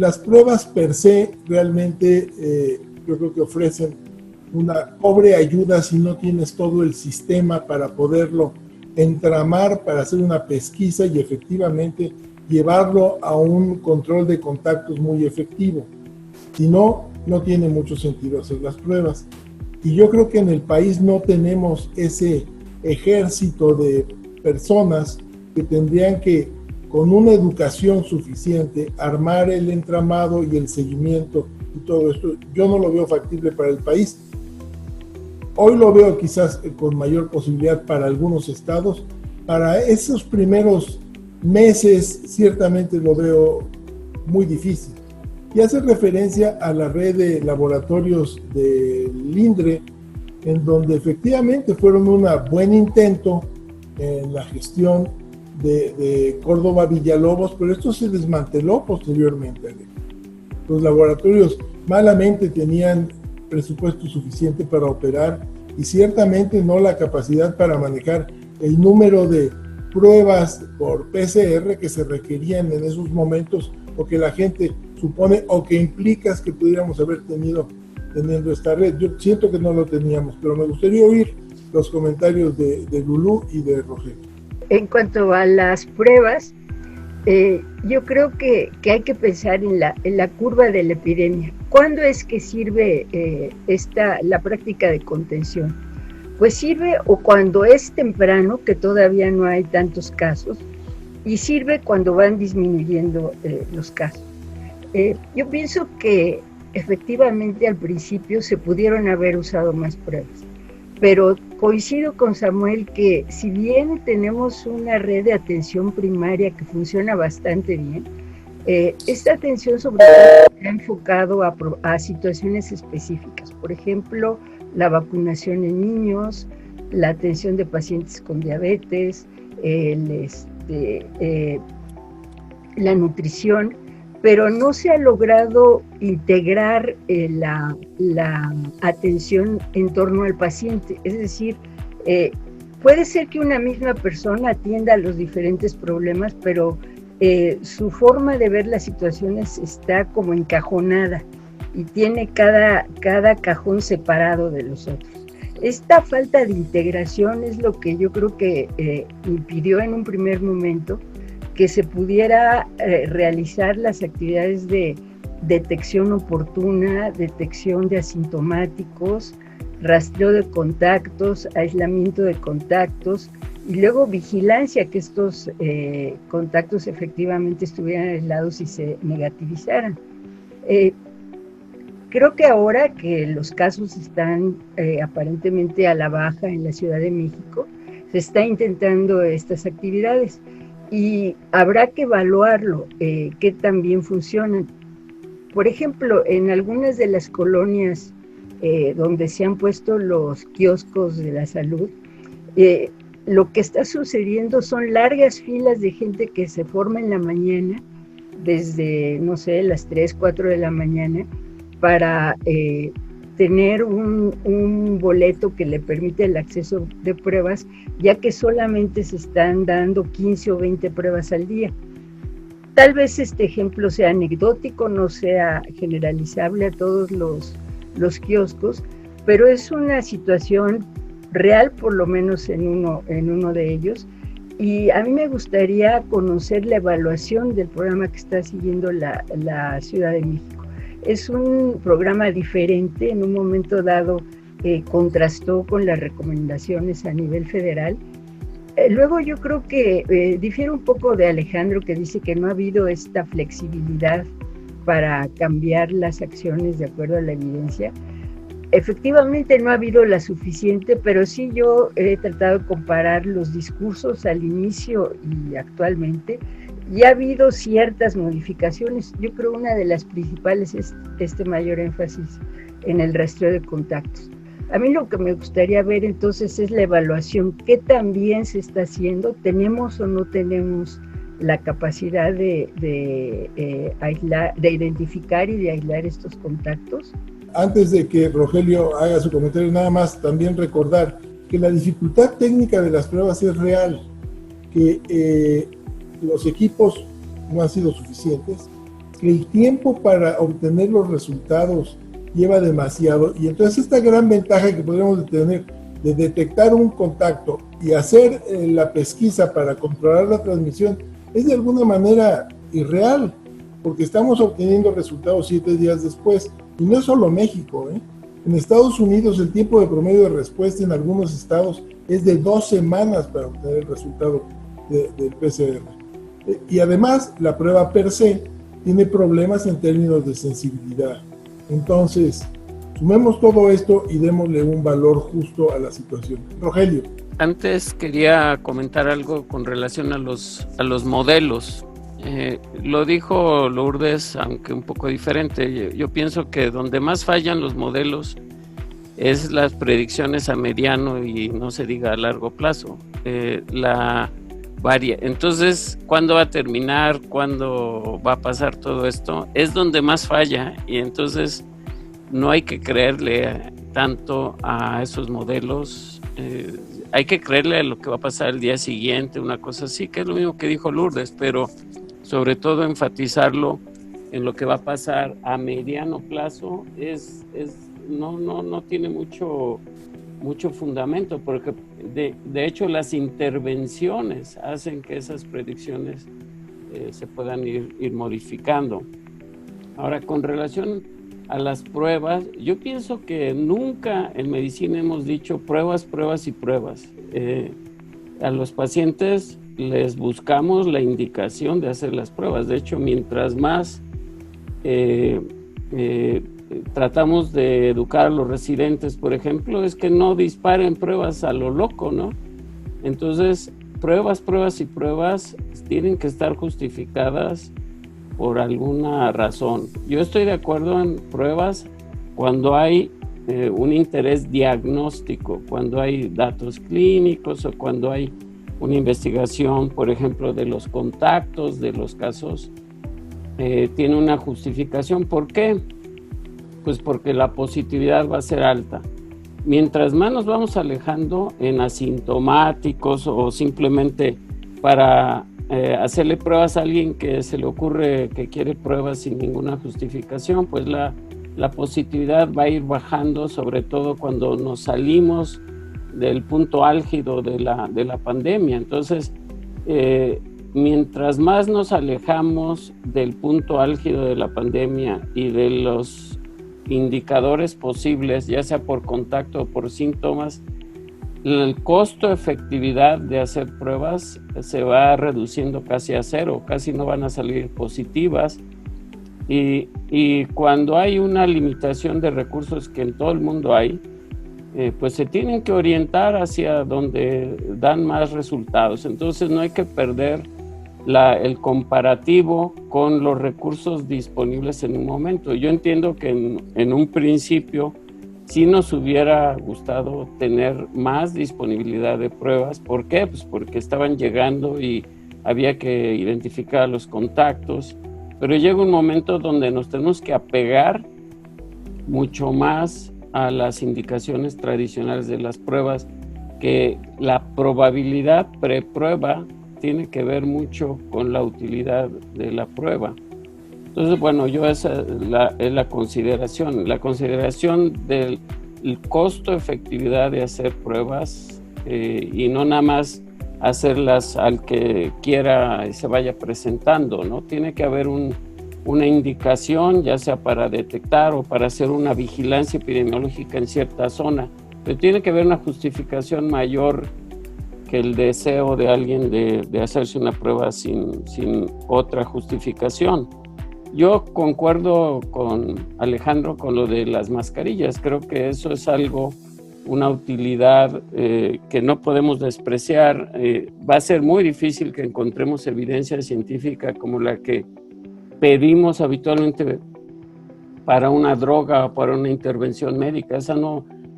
las pruebas per se realmente yo creo que ofrecen una pobre ayuda si no tienes todo el sistema para poderlo entramar, para hacer una pesquisa y efectivamente llevarlo a un control de contactos muy efectivo. Si no, no tiene mucho sentido hacer las pruebas. Y yo creo que en el país no tenemos ese ejército de personas que tendrían que, con una educación suficiente, armar el entramado y el seguimiento y todo esto. Yo no lo veo factible para el país. Hoy lo veo quizás con mayor posibilidad para algunos estados. Para esos primeros meses ciertamente lo veo muy difícil. Y hace referencia a la red de laboratorios del INDRE, en donde efectivamente fueron un buen intento en la gestión de Córdoba Villalobos, pero esto se desmanteló posteriormente. Los laboratorios malamente tenían presupuesto suficiente para operar y ciertamente no la capacidad para manejar el número de pruebas por PCR que se requerían en esos momentos, o que la gente supone o que implicas que pudiéramos haber teniendo esta red. Yo siento que no lo teníamos, pero me gustaría oír los comentarios de Lulú y de Rogelio. En cuanto a las pruebas, yo creo que hay que pensar en la curva de la epidemia. ¿Cuándo es que sirve la práctica de contención? Pues sirve o cuando es temprano, que todavía no hay tantos casos, y sirve cuando van disminuyendo los casos. Yo pienso que efectivamente al principio se pudieron haber usado más pruebas, pero coincido con Samuel que si bien tenemos una red de atención primaria que funciona bastante bien, esta atención sobre todo se ha enfocado a situaciones específicas, por ejemplo, la vacunación en niños, la atención de pacientes con diabetes, la nutrición, pero no se ha logrado integrar la atención en torno al paciente. Es decir, puede ser que una misma persona atienda los diferentes problemas, pero su forma de ver las situaciones está como encajonada y tiene cada cajón separado de los otros. Esta falta de integración es lo que yo creo que impidió en un primer momento que se pudiera realizar las actividades de detección oportuna, detección de asintomáticos, rastreo de contactos, aislamiento de contactos y luego vigilancia que estos contactos efectivamente estuvieran aislados y se negativizaran. Creo que ahora que los casos están aparentemente a la baja en la Ciudad de México, se está intentando estas actividades. Y habrá que evaluarlo, qué tan bien funcionan. Por ejemplo, en algunas de las colonias donde se han puesto los kioscos de la salud, lo que está sucediendo son largas filas de gente que se forma en la mañana, desde, no sé, las 3, 4 de la mañana, para tener un boleto que le permite el acceso de pruebas, ya que solamente se están dando 15 o 20 pruebas al día. Tal vez este ejemplo sea anecdótico, no sea generalizable a todos los kioscos, pero es una situación real, por lo menos en uno de ellos, y a mí me gustaría conocer la evaluación del programa que está siguiendo la Ciudad de México. Es un programa diferente, en un momento dado contrastó con las recomendaciones a nivel federal. Luego yo creo que difiere un poco de Alejandro, que dice que no ha habido esta flexibilidad para cambiar las acciones de acuerdo a la evidencia. Efectivamente no ha habido la suficiente, pero sí yo he tratado de comparar los discursos al inicio y actualmente, y ha habido ciertas modificaciones. Yo creo una de las principales es este mayor énfasis en el rastreo de contactos. A mí lo que me gustaría ver entonces es la evaluación, qué tan bien se está haciendo, tenemos o no tenemos la capacidad de aislar, de identificar y de aislar estos contactos. Antes de que Rogelio haga su comentario, nada más también recordar que la dificultad técnica de las pruebas es real, que los equipos no han sido suficientes, que el tiempo para obtener los resultados lleva demasiado, y entonces esta gran ventaja que podríamos tener de detectar un contacto y hacer la pesquisa para controlar la transmisión es de alguna manera irreal, porque estamos obteniendo resultados 7 días después, y no es solo México, ¿eh? En Estados Unidos el tiempo de promedio de respuesta en algunos estados es de 2 semanas para obtener el resultado del PCR. Y además la prueba per se tiene problemas en términos de sensibilidad. Entonces, sumemos todo esto y démosle un valor justo a la situación. Rogelio. Antes quería comentar algo con relación a los modelos. Lo dijo Lourdes, aunque un poco diferente. Yo pienso que donde más fallan los modelos es las predicciones a mediano y no se diga a largo plazo. Entonces, ¿cuándo va a terminar? ¿Cuándo va a pasar todo esto? Es donde más falla, y entonces no hay que creerle tanto a esos modelos. Hay que creerle a lo que va a pasar el día siguiente, una cosa así, que es lo mismo que dijo Lourdes, pero sobre todo enfatizarlo en lo que va a pasar a mediano plazo no tiene mucho fundamento, porque de hecho las intervenciones hacen que esas predicciones se puedan ir modificando. Ahora, con relación a las pruebas, yo pienso que nunca en medicina hemos dicho pruebas, pruebas y pruebas. A los pacientes les buscamos la indicación de hacer las pruebas. De hecho, mientras más tratamos de educar a los residentes, por ejemplo, es que no disparen pruebas a lo loco, ¿no? Entonces, pruebas, pruebas y pruebas tienen que estar justificadas por alguna razón. Yo estoy de acuerdo en pruebas cuando hay un interés diagnóstico, cuando hay datos clínicos o cuando hay una investigación, por ejemplo, de los contactos, de los casos, tiene una justificación. ¿Por qué? Pues porque la positividad va a ser alta. Mientras más nos vamos alejando en asintomáticos o simplemente para hacerle pruebas a alguien que se le ocurre que quiere pruebas sin ninguna justificación, pues la positividad va a ir bajando, sobre todo cuando nos salimos del punto álgido de la pandemia. Entonces, mientras más nos alejamos del punto álgido de la pandemia y de los indicadores posibles, ya sea por contacto o por síntomas, el costo-efectividad de hacer pruebas se va reduciendo casi a cero, casi no van a salir positivas. Y cuando hay una limitación de recursos, que en todo el mundo hay, pues se tienen que orientar hacia donde dan más resultados. Entonces no hay que perder el comparativo con los recursos disponibles en un momento. Yo entiendo que en un principio sí nos hubiera gustado tener más disponibilidad de pruebas. ¿Por qué? Pues porque estaban llegando y había que identificar los contactos, pero llega un momento donde nos tenemos que apegar mucho más a las indicaciones tradicionales de las pruebas, que la probabilidad preprueba tiene que ver mucho con la utilidad de la prueba. Entonces, bueno, esa es la consideración del costo-efectividad de hacer pruebas y no nada más hacerlas al que quiera y se vaya presentando, ¿no? Tiene que haber una indicación, ya sea para detectar o para hacer una vigilancia epidemiológica en cierta zona, pero tiene que haber una justificación mayor que el deseo de alguien de hacerse una prueba sin otra justificación. Yo concuerdo con Alejandro con lo de las mascarillas. Creo que eso es una utilidad que no podemos despreciar. Va a ser muy difícil que encontremos evidencia científica como la que pedimos habitualmente para una droga o para una intervención médica.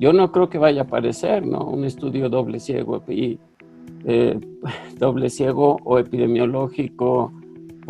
Yo no creo que vaya a aparecer, ¿no? Un estudio doble ciego o epidemiológico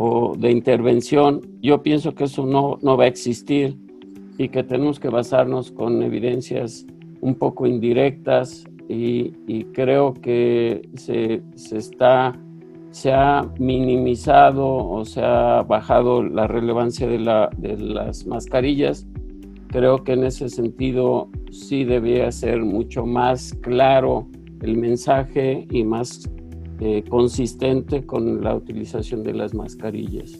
o de intervención. Yo pienso que eso no va a existir y que tenemos que basarnos con evidencias un poco indirectas y creo que se está se ha minimizado o se ha bajado la relevancia de las mascarillas. Creo que en ese sentido sí debía ser mucho más claro el mensaje y más consistente con la utilización de las mascarillas.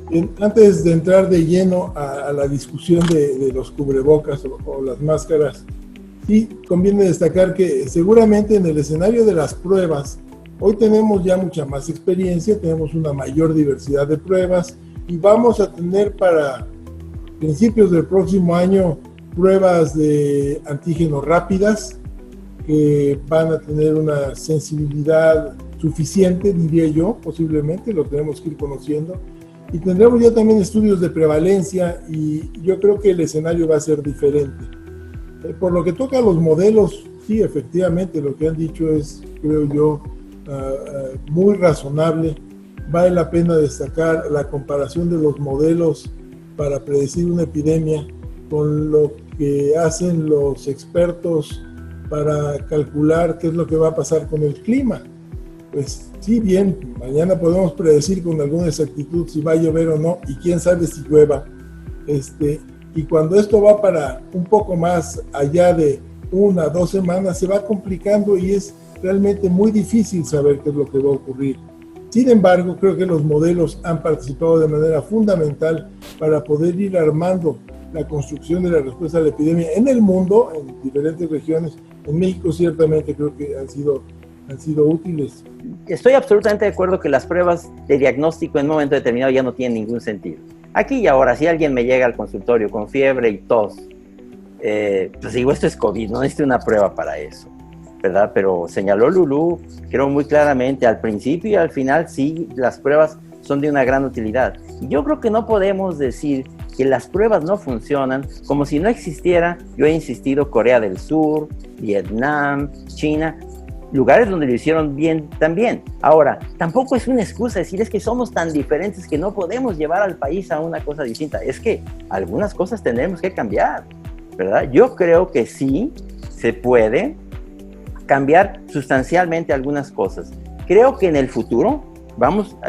Bien, antes de entrar de lleno a la discusión de los cubrebocas o las máscaras, sí conviene destacar que seguramente en el escenario de las pruebas, hoy tenemos ya mucha más experiencia, tenemos una mayor diversidad de pruebas y vamos a tener para principios del próximo año pruebas de antígenos rápidas que van a tener una sensibilidad suficiente, diría yo, posiblemente, lo tenemos que ir conociendo. Y tendremos ya también estudios de prevalencia y yo creo que el escenario va a ser diferente. Por lo que toca a los modelos, sí, efectivamente, lo que han dicho es, creo yo, muy razonable. Vale la pena destacar la comparación de los modelos para predecir una epidemia con lo que hacen los expertos para calcular qué es lo que va a pasar con el clima. Pues sí, bien, mañana podemos predecir con alguna exactitud si va a llover o no, y quién sabe si llueva. Y cuando esto va para un poco más allá de 1 a 2 semanas, se va complicando y es realmente muy difícil saber qué es lo que va a ocurrir. Sin embargo, creo que los modelos han participado de manera fundamental para poder ir armando la construcción de la respuesta a la epidemia en el mundo, en diferentes regiones. En México ciertamente creo que han sido útiles. Estoy absolutamente de acuerdo que las pruebas de diagnóstico en un momento determinado ya no tienen ningún sentido. Aquí y ahora, si alguien me llega al consultorio con fiebre y tos, pues digo, esto es COVID, no necesito una prueba para eso, ¿verdad? Pero señaló Lulú, creo muy claramente, al principio y al final, sí, las pruebas son de una gran utilidad. Y yo creo que no podemos decir que las pruebas no funcionan como si no existiera, yo he insistido, Corea del Sur, Vietnam, China, lugares donde lo hicieron bien también. Ahora, tampoco es una excusa decir es que somos tan diferentes que no podemos llevar al país a una cosa distinta. Es que algunas cosas tendremos que cambiar, ¿verdad? Yo creo que sí se puede cambiar sustancialmente algunas cosas. Creo que en el futuro,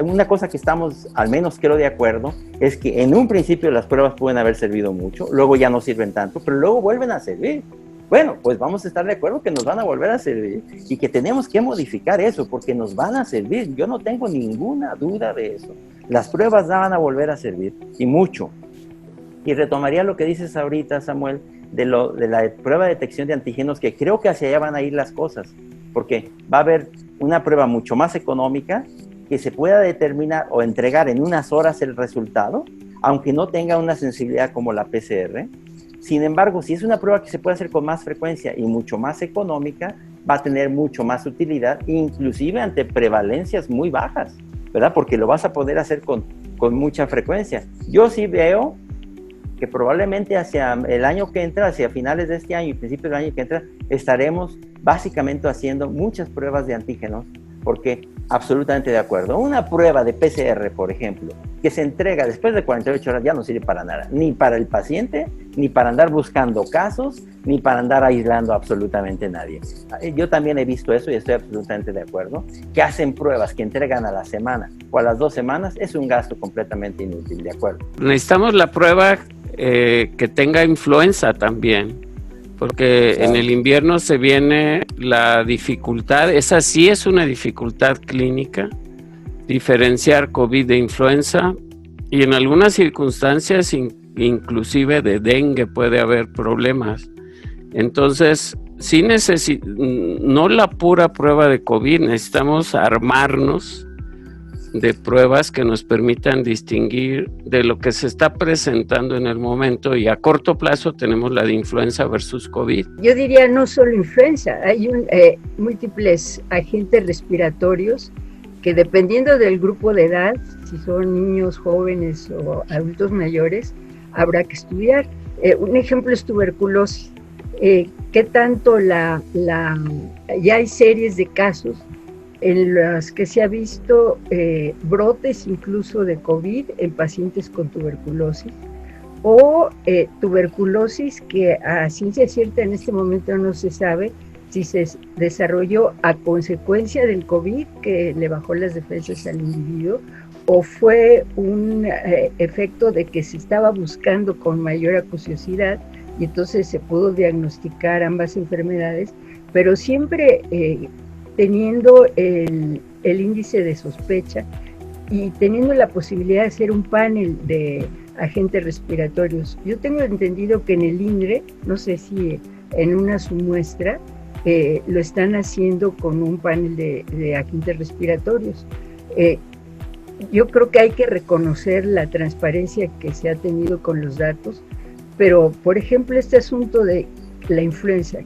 una cosa que estamos, al menos creo de acuerdo, es que en un principio las pruebas pueden haber servido mucho, luego ya no sirven tanto, pero luego vuelven a servir. Bueno, pues vamos a estar de acuerdo que nos van a volver a servir y que tenemos que modificar eso porque nos van a servir. Yo no tengo ninguna duda de eso. Las pruebas van a volver a servir y mucho. Y retomaría lo que dices ahorita, Samuel, de la prueba de detección de antígenos, que creo que hacia allá van a ir las cosas, porque va a haber una prueba mucho más económica que se pueda determinar o entregar en unas horas el resultado, aunque no tenga una sensibilidad como la PCR. Sin embargo, si es una prueba que se puede hacer con más frecuencia y mucho más económica, va a tener mucho más utilidad, inclusive ante prevalencias muy bajas, ¿verdad? Porque lo vas a poder hacer con mucha frecuencia. Yo sí veo que probablemente hacia el año que entra, hacia finales de este año y principios del año que entra, estaremos básicamente haciendo muchas pruebas de antígenos, porque absolutamente de acuerdo. Una prueba de PCR, por ejemplo, que se entrega después de 48 horas ya no sirve para nada, ni para el paciente, ni para andar buscando casos, ni para andar aislando absolutamente a nadie. Yo también he visto eso y estoy absolutamente de acuerdo, que hacen pruebas que entregan a la semana o a las 2 semanas, es un gasto completamente inútil, de acuerdo. Necesitamos la prueba que tenga influenza también, porque claro, en el invierno se viene la dificultad, esa sí es una dificultad clínica, diferenciar COVID de influenza, y en algunas circunstancias inclusive de dengue puede haber problemas. Entonces, sí no la pura prueba de COVID, necesitamos armarnos de pruebas que nos permitan distinguir de lo que se está presentando en el momento, y a corto plazo tenemos la de influenza versus COVID. Yo diría no solo influenza, hay múltiples agentes respiratorios que dependiendo del grupo de edad, si son niños, jóvenes o adultos mayores, habrá que estudiar. Un ejemplo es tuberculosis. ¿Qué tanto ya hay series de casos en las que se ha visto brotes incluso de COVID en pacientes con tuberculosis, o tuberculosis que a ciencia cierta en este momento no se sabe si se desarrolló a consecuencia del COVID, que le bajó las defensas al individuo, o fue un efecto de que se estaba buscando con mayor acuciosidad y entonces se pudo diagnosticar ambas enfermedades, pero siempre teniendo el índice de sospecha y teniendo la posibilidad de hacer un panel de agentes respiratorios. Yo tengo entendido que en el INRE, no sé si en una submuestra, lo están haciendo con un panel de agentes respiratorios. Yo creo que hay que reconocer la transparencia que se ha tenido con los datos, pero por ejemplo este asunto de la influenza,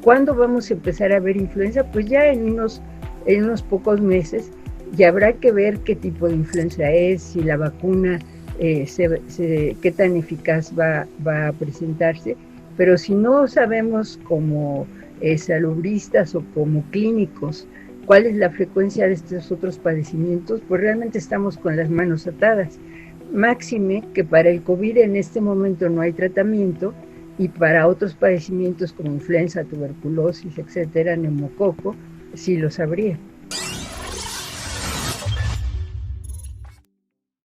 ¿cuándo vamos a empezar a ver influenza? Pues ya en unos pocos meses, y habrá que ver qué tipo de influenza es, si la vacuna, qué tan eficaz va a presentarse, pero si no sabemos como salubristas o como clínicos cuál es la frecuencia de estos otros padecimientos, pues realmente estamos con las manos atadas. Máxime que para el COVID en este momento no hay tratamiento, y para otros padecimientos como influenza, tuberculosis, etcétera, neumococo, sí los habría.